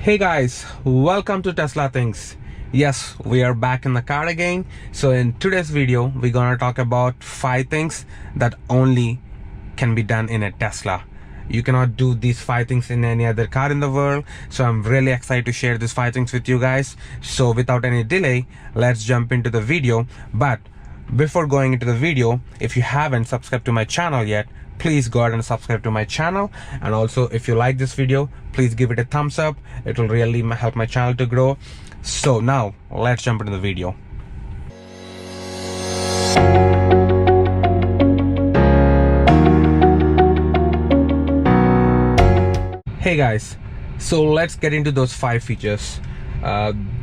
Hey guys, welcome to Tesla Things. Yes, we are back in the car again. So in today's video, we're gonna talk about 5 things that only can be done in a Tesla. You cannot do these 5 things in any other car in the world. So I'm really excited to share these 5 things with you guys. So without any delay, let's jump into the video. But before going into the video, if you haven't subscribed to my channel yet, please go ahead and subscribe to my channel. And also, if you like this video, please give it a thumbs up. It will really help my channel to grow. So now let's jump into the video. Hey guys, so let's get into those 5 features.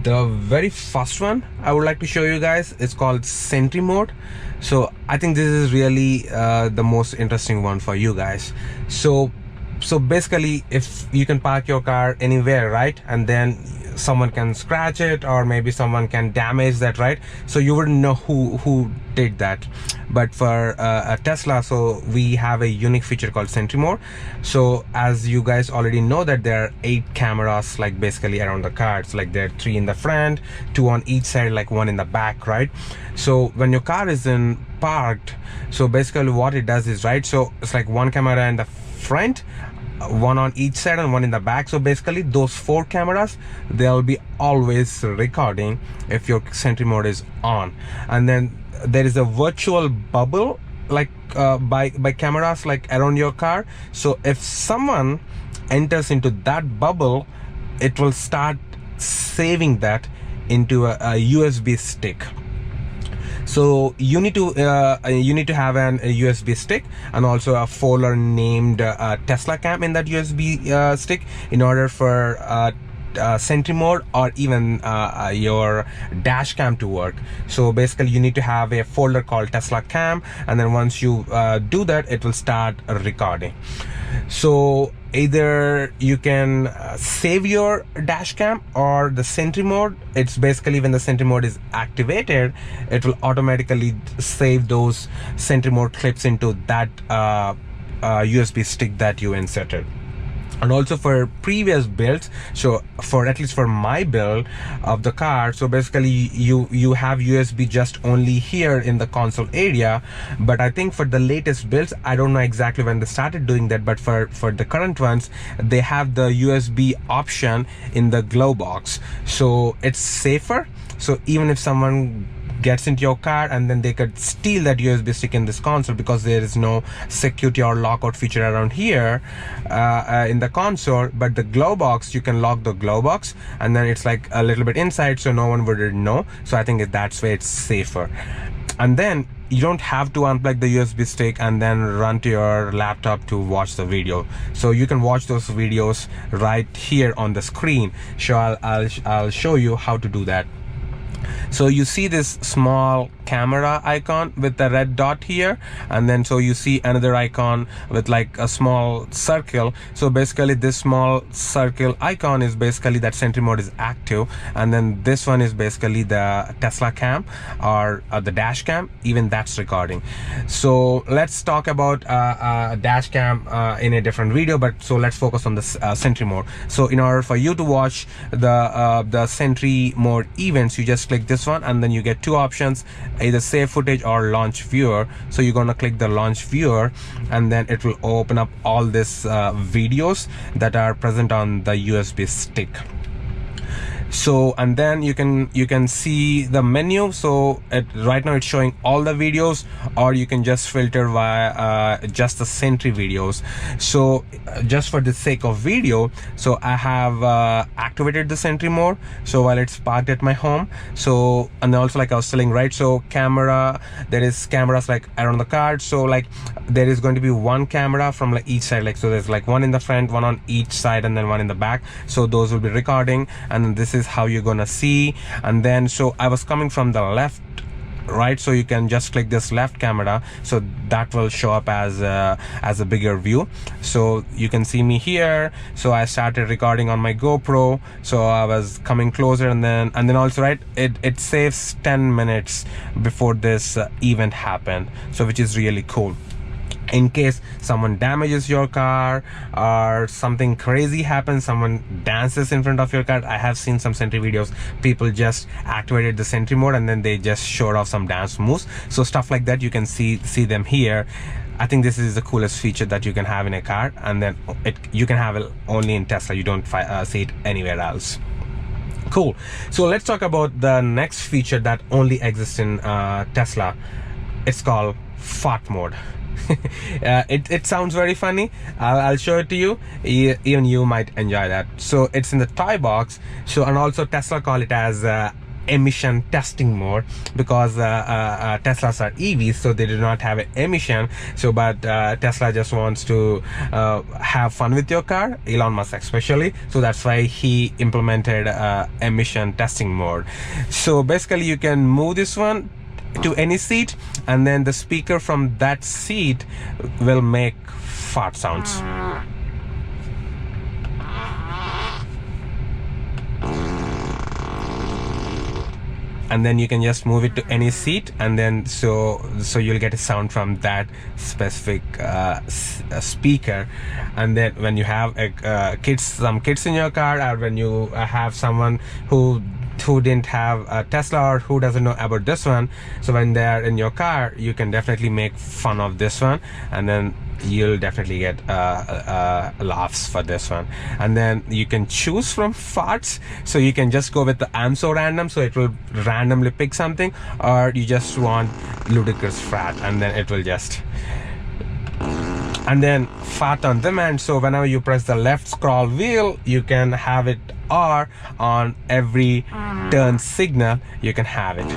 The very first one I would like to show you guys is called Sentry Mode. So I think this is really the most interesting one for you guys. So basically, if you can park your car anywhere, right, and then someone can scratch it or maybe someone can damage that, right, so you wouldn't know who did that. But for a Tesla, so we have a unique feature called Sentry Mode. So as you guys already know that there are 8 cameras like basically around the car. It's like there are 3 in the front, 2 on each side, like 1 in the back, right? So when your car is in parked, so basically what it does is, right, so it's like 1 camera in the front, 1 on each side and 1 in the back. So basically those 4 cameras, they'll be always recording if your Sentry Mode is on. And then there is a virtual bubble like by cameras like around your car. So if someone enters into that bubble, it will start saving that into a USB stick. So you need to have a USB stick and also a folder named Tesla Cam in that USB stick in order for Sentry Mode or even your dash cam to work. So basically you need to have a folder called Tesla Cam, and then once you do that, it will start recording. So either you can save your dash cam or the Sentry Mode. It's basically when the Sentry Mode is activated, it will automatically save those Sentry Mode clips into that USB stick that you inserted. And also for previous builds, so for at least for my build of the car, so basically you have USB just only here in the console area. But I think for the latest builds, I don't know exactly when they started doing that, but for the current ones, they have the USB option in the glove box. So it's safer. So even if someone gets into your car and then they could steal that USB stick in this console, because there is no security or lockout feature around here in the console. But the glove box, you can lock the glove box and then it's like a little bit inside, so no one would know. So I think that's why it's safer. And then you don't have to unplug the USB stick and then run to your laptop to watch the video. So you can watch those videos right here on the screen. So I'll show you how to do that. So you see this small camera icon with the red dot here, and then so you see another icon with like a small circle. So basically this small circle icon is basically that Sentry Mode is active, and then this one is basically the Tesla Cam or the dash cam, even that's recording. So let's talk about dash cam in a different video, but so let's focus on the Sentry Mode. So in order for you to watch the Sentry Mode events, you just click this one and then you get 2 options, either save footage or launch viewer. So you're gonna click the launch viewer and then it will open up all these videos that are present on the USB stick. So and then you can see the menu. So right now it's showing all the videos, or you can just filter via just the Sentry videos. So just for the sake of video, so I have activated the Sentry Mode, so while it's parked at my home. So and also like I was telling, right, so camera, there is cameras like around the car. So like there is going to be 1 camera from like each side, like so there's like 1 in the front, 1 on each side, and then 1 in the back. So those will be recording, and this is how you're gonna see. And then so I was coming from the left, right, so you can just click this left camera, so that will show up as a bigger view. So you can see me here. So I started recording on my GoPro, so I was coming closer, and then also, right, it saves 10 minutes before this event happened, so which is really cool. in case someone damages your car or something crazy happens, someone dances in front of your car. I have seen some Sentry videos, people just activated the Sentry mode and then they just showed off some dance moves. So stuff like that, you can see them here. I think this is the coolest feature that you can have in a car, and then you can have it only in Tesla. You don't see it anywhere else. Cool. So let's talk about the next feature that only exists in Tesla. It's called fart mode. It sounds very funny. I'll show it to you. Even you might enjoy that. So it's in the toy box. So, and also Tesla call it as emission testing mode, because Teslas are EVs, so they do not have an emission. So but Tesla just wants to have fun with your car, Elon Musk especially, so that's why he implemented emission testing mode. So basically you can move this one to any seat, and then the speaker from that seat will make fart sounds. And then you can just move it to any seat, and then so you'll get a sound from that specific speaker. And then when you have some kids in your car, or when you have someone who didn't have a Tesla or who doesn't know about this one, so when they're in your car, you can definitely make fun of this one, and then you'll definitely get laughs for this one. And then you can choose from farts, so you can just go with the I'm so random, so it will randomly pick something, or you just want ludicrous fart, and then it will just, and then fart on demand. So whenever you press the left scroll wheel, you can have it, or on every turn signal you can have it.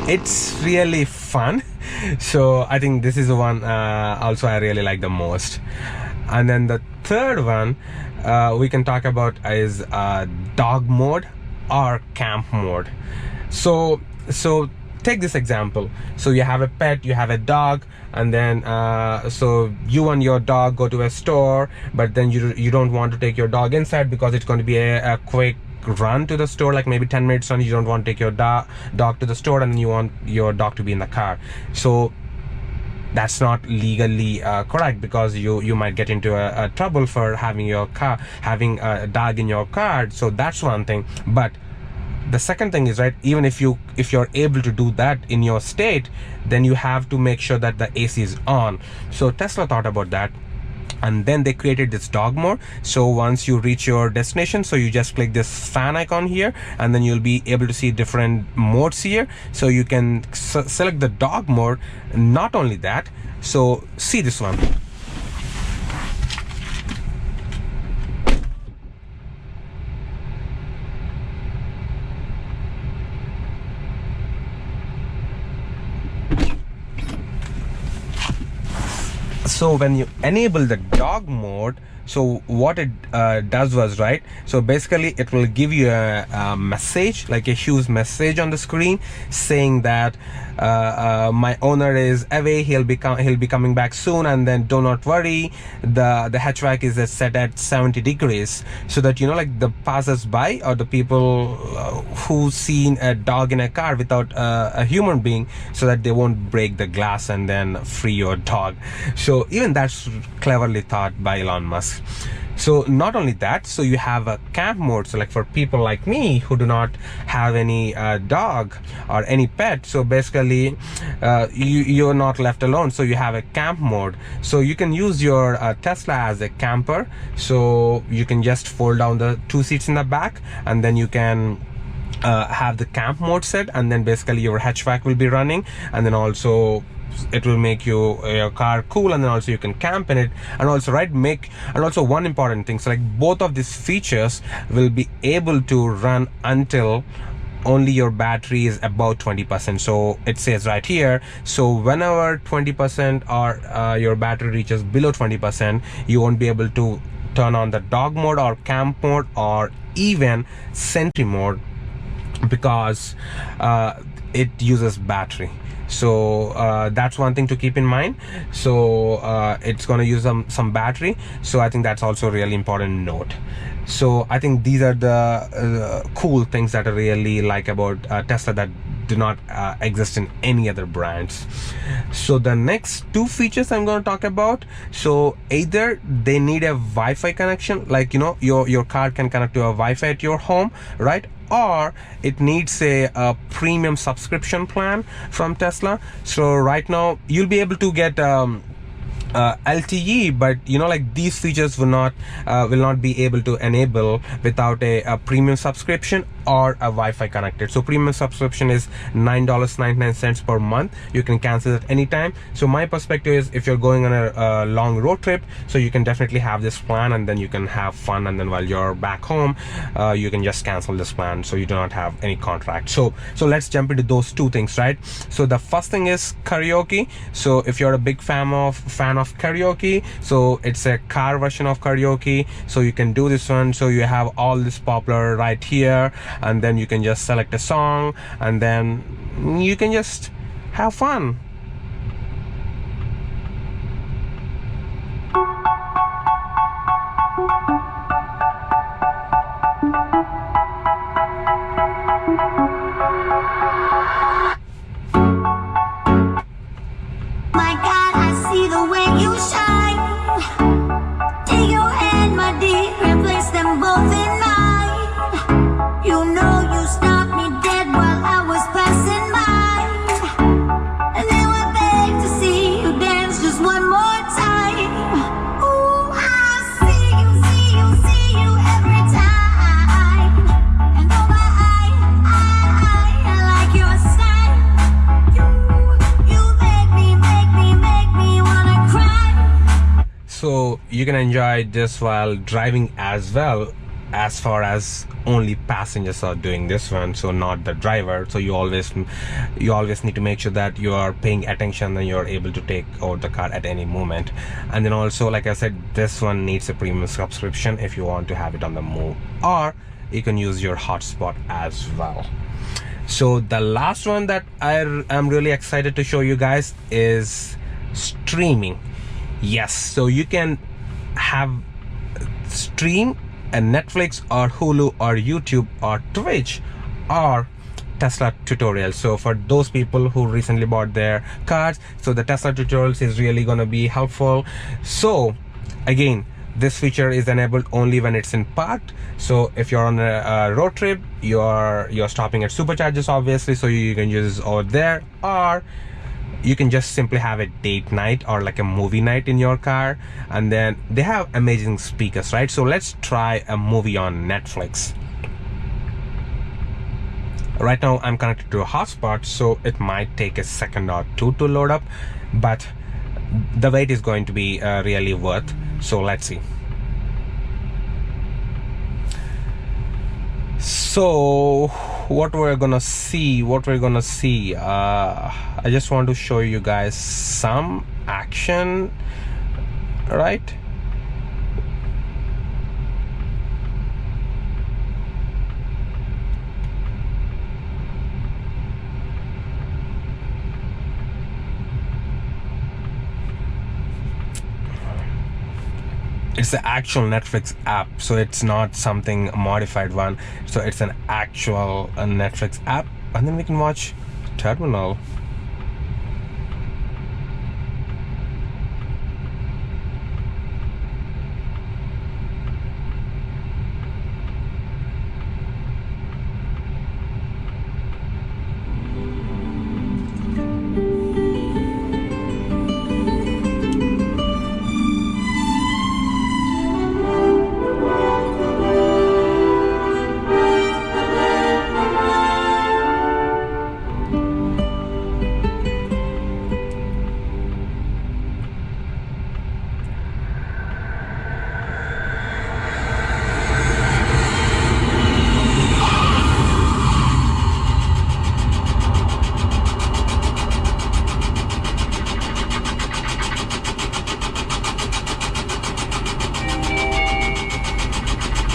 It's really fun. So I think this is the one also I really like the most. And then the third one we can talk about is dog mode or camp mode. So take this example. So you have a pet, you have a dog, and then so you and your dog go to a store, but then you don't want to take your dog inside because it's going to be a quick run to the store, like maybe 10 minutes run. You don't want to take your dog to the store, and then you want your dog to be in the car. So that's not legally correct, because you might get into a trouble for having a dog in your car. So that's one thing. But the second thing is, right, even if you're able to do that in your state, then you have to make sure that the AC is on. So Tesla thought about that, and then they created this dog mode. So once you reach your destination, so you just click this fan icon here, and then you'll be able to see different modes here. So you can select the dog mode. Not only that, so see this one. So when you enable the dog mode, so what it does was, right, so basically it will give you a message, like a huge message on the screen saying that my owner is away, he'll be coming back soon, and then do not worry, the HVAC is set at 70 degrees, so that, you know, like the passers-by or the people who've seen a dog in a car without a human being, so that they won't break the glass and then free your dog. So even that's cleverly thought by Elon Musk. So not only that, so you have a camp mode. So like for people like me who do not have any dog or any pet, so basically you're not left alone. So you have a camp mode. So you can use your Tesla as a camper. So you can just fold down the 2 seats in the back, and then you can have the camp mode set, and then basically your HVAC will be running, and then also it will make your car cool, and then also you can camp in it, and also and also one important thing, so like both of these features will be able to run until only your battery is about 20%. So it says right here, so whenever 20% or your battery reaches below 20%, you won't be able to turn on the dog mode or camp mode or even Sentry mode, because it uses battery. So that's one thing to keep in mind. So it's going to use some battery, so I think that's also a really important note. So I think these are the cool things that I really like about Tesla, that do not exist in any other brands. So the next two features I'm going to talk about, so either they need a Wi-Fi connection, like your car can connect to a Wi-Fi at your home, right? Or it needs a premium subscription plan from Tesla. So right now you'll be able to get LTE, but like these features will not be able to enable without a premium subscription or a Wi-Fi connected. So premium subscription is $9.99 per month. You can cancel at any time. So my perspective is, if you're going on a long road trip, so you can definitely have this plan, and then you can have fun, and then while you're back home you can just cancel this plan, so you do not have any contract. So let's jump into those two things, right? So the first thing is Karaoke. So if you're a big fan of Karaoke, so it's a car version of Karaoke, so you can do this one. So you have all this popular right here, and then you can just select a song, and then you can just have fun. My God, I see the way you shine. Take your hand, my dear, and place them both in mine. You know you stopped me dead while I was passing by. And then I beg to see you dance just one more time. Ooh, I see you every time. And oh my, I like your style. You make me wanna cry. So you can enjoy this while driving as well, as far as only passengers are doing this one, so not the driver. So you always need to make sure that you are paying attention and you're able to take out the car at any moment. And then also, like I said, this one needs a premium subscription if you want to have it on the move, or you can use your hotspot as well. So the last one that I am really excited to show you guys is streaming. Yes, so you can have stream a Netflix or Hulu or YouTube or Twitch or Tesla tutorials. So for those people who recently bought their cars, so the Tesla tutorials is really gonna be helpful. So again, this feature is enabled only when it's in parked. So if you're on a road trip, you're stopping at superchargers, obviously, so you can use it over there, or you can just simply have a date night or like a movie night in your car. And then they have amazing speakers, right? So let's try a movie on Netflix. Right now I'm connected to a hotspot, so it might take a second or two to load up, but the wait is going to be really worth. So let's see. So what we're gonna see, I just want to show you guys some action, right? It's the actual Netflix app, so it's not something modified one. So it's an actual Netflix app, and then we can watch Terminal.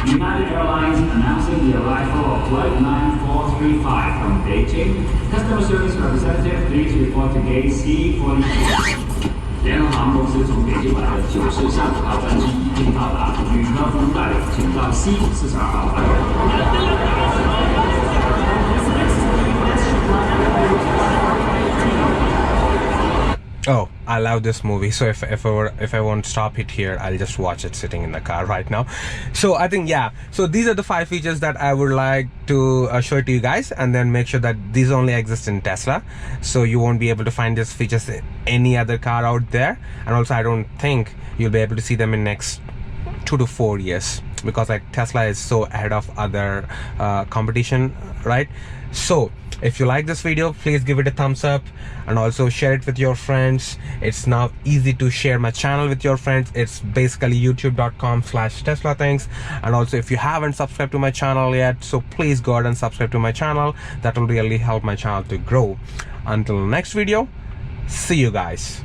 United Airlines announcing the arrival of Flight 9435 from Beijing. Customer service representative, please report to gate C42. 联合航空公司从北京来的94上号班机已经到达，旅客服务代理请到 C42号班。Oh, I love this movie. So if I won't stop it here, I'll just watch it sitting in the car right now. So I think, yeah, so these are the 5 features that I would like to show it to you guys, and then make sure that these only exist in Tesla, so you won't be able to find these features in any other car out there. And also I don't think you'll be able to see them in next 2 to 4 years, because like Tesla is so ahead of other competition, right? So if you like this video, please give it a thumbs up and also share it with your friends. It's now easy to share my channel with your friends. It's basically youtube.com/Tesla things. And also, if you haven't subscribed to my channel yet, so please go ahead and subscribe to my channel. That will really help my channel to grow. Until next video, see you guys.